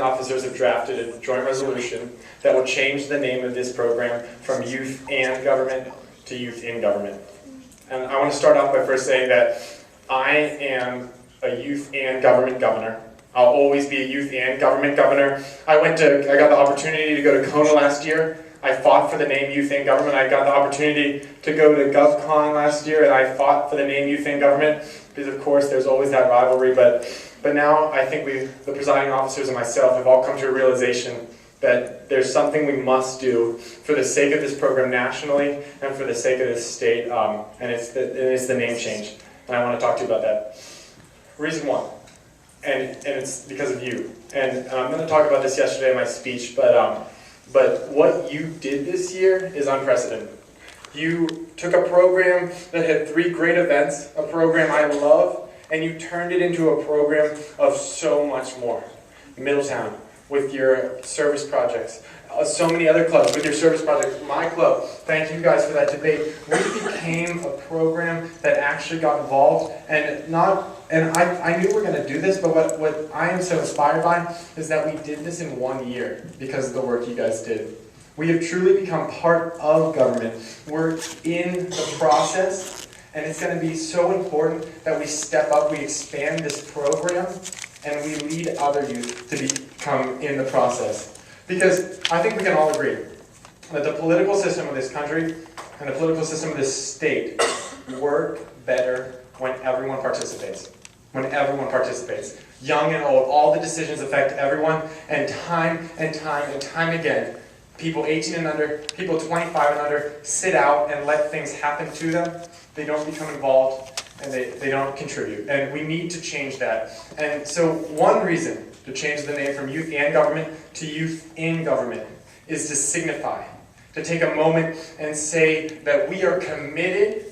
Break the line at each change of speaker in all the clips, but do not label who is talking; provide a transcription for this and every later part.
officers have drafted a joint resolution that will change the name of this program from Youth and Government to Youth in Government. And I want to start off by first saying that I am a Youth and Government governor. I'll always be a Youth and Government governor. I got the opportunity to go to Kona last year. I fought for the name Youth and Government. I got the opportunity to go to GovCon last year, and I fought for the name Youth and Government, because of course there's always that rivalry, but now I think the presiding officers and myself have all come to a realization that there's something we must do for the sake of this program nationally and for the sake of this state, and it's the name change. And I want to talk to you about that. Reason one, and it's because of you. And I'm going to talk about this yesterday in my speech, but what you did this year is unprecedented. You took a program that had 3 great events, a program I love, and you turned it into a program of so much more. Middletown, with your service projects. So many other clubs with your service projects. My club, thank you guys for that debate. We became a program that actually got involved, and I knew we were going to do this, but what I am so inspired by is that we did this in 1 year because of the work you guys did. We have truly become part of government. We're in the process, and it's going to be so important that we step up, we expand this program, and we lead other youth to become in the process. Because I think we can all agree that the political system of this country and the political system of this state work better when everyone participates. When everyone participates. Young and old, all the decisions affect everyone, and time and time and time again, people 18 and under, people 25 and under sit out and let things happen to them. They don't become involved, and they don't contribute. And we need to change that. And so one reason to change the name from Youth and Government to Youth in Government is to signify, to take a moment and say that we are committed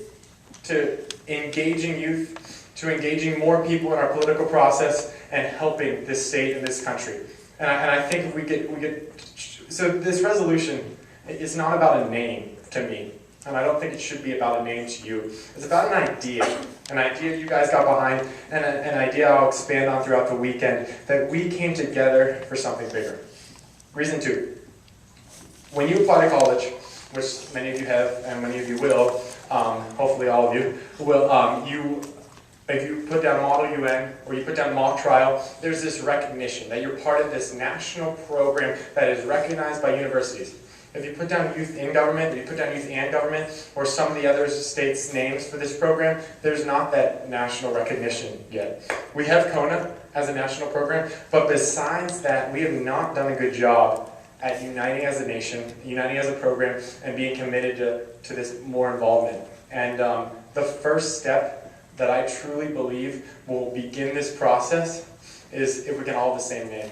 to engaging youth, to engaging more people in our political process and helping this state and this country. And I think if we get, so this resolution is not about a name to me. And I don't think it should be about a name to you. It's about an idea you guys got behind, and an idea I'll expand on throughout the weekend, that we came together for something bigger. Reason 2, when you apply to college, which many of you have and many of you will, hopefully all of you will, if you put down Model UN or you put down mock trial, there's this recognition that you're part of this national program that is recognized by universities. If you put down Youth in Government, or you put down Youth and Government, or some of the other states' names for this program, there's not that national recognition yet. We have Kona as a national program, but besides that, we have not done a good job at uniting as a nation, uniting as a program, and being committed to this more involvement. And the first step that I truly believe will begin this process is if we can all have the same name.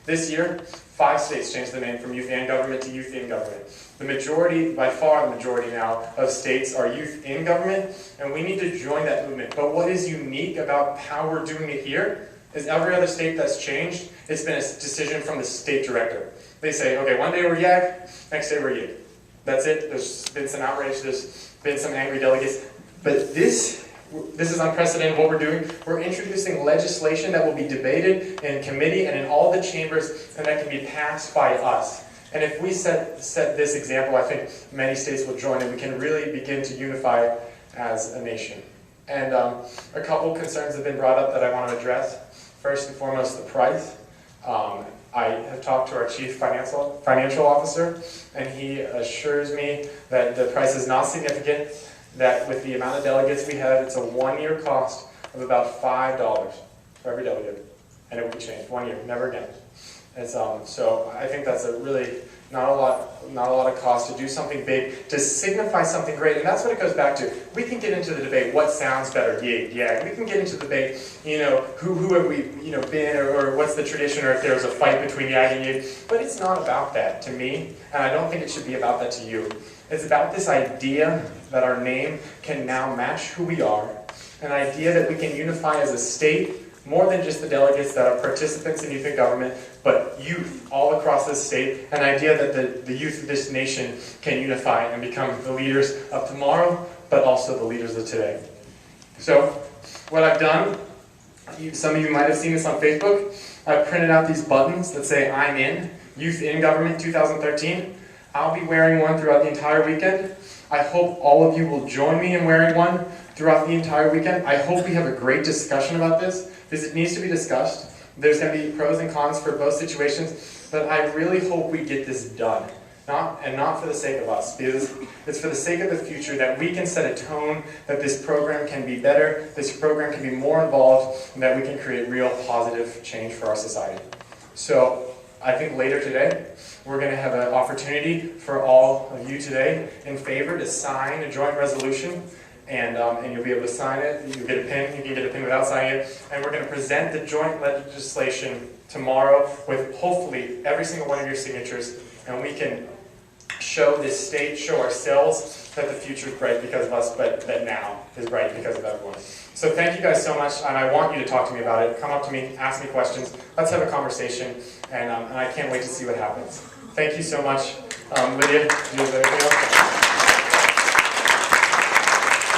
This year, 5 states changed the name from Youth and Government to Youth in Government. The majority, by far the majority now, of states are Youth in Government, and we need to join that movement. But what is unique about how we're doing it here is every other state that's changed, it's been a decision from the state director. They say, okay, one day we're YAG, next day we're YIG. That's it. There's been some outrage, there's been some angry delegates. But this is unprecedented what we're doing. We're introducing legislation that will be debated in committee and in all the chambers, and that can be passed by us. And if we set this example, I think many states will join, and we can really begin to unify as a nation. And a couple concerns have been brought up that I want to address. First and foremost, the price. I have talked to our chief financial officer, and he assures me that the price is not significant, that with the amount of delegates we have, it's a 1-year cost of about $5 for every delegate, and it will be changed 1 year, never again. And so I think that's a really not a lot of cost to do something big, to signify something great, and that's what it goes back to. We can get into the debate, what sounds better, YIG, YAG. We can get into the debate, who have we, been, or what's the tradition, or if there was a fight between YAG and YIG. But it's not about that to me, and I don't think it should be about that to you. It's about this idea that our name can now match who we are, an idea that we can unify as a state, more than just the delegates that are participants in youth and government, but youth all across this state, an idea that the youth of this nation can unify and become the leaders of tomorrow, but also the leaders of today. So, what I've done, some of you might have seen this on Facebook, I printed out these buttons that say I'm in, Youth in Government 2013. I'll be wearing one throughout the entire weekend. I hope all of you will join me in wearing one throughout the entire weekend. I hope we have a great discussion about this, because it needs to be discussed. There's going to be pros and cons for both situations, but I really hope we get this done. Not for the sake of us, because it's for the sake of the future, that we can set a tone, that this program can be better, this program can be more involved, and that we can create real positive change for our society. So I think later today, we're going to have an opportunity for all of you today in favor to sign a joint resolution, and you'll be able to sign it. You'll get a pin. You can get a pin without signing it. And we're going to present the joint legislation tomorrow with hopefully every single one of your signatures, and we can show this state, show ourselves that the future is bright because of us, but that now is bright because of everyone. So thank you guys so much, and I want you to talk to me about it. Come up to me, ask me questions. Let's have a conversation, and I can't wait to see what happens. Thank you so much. Lydia, do you have anything else?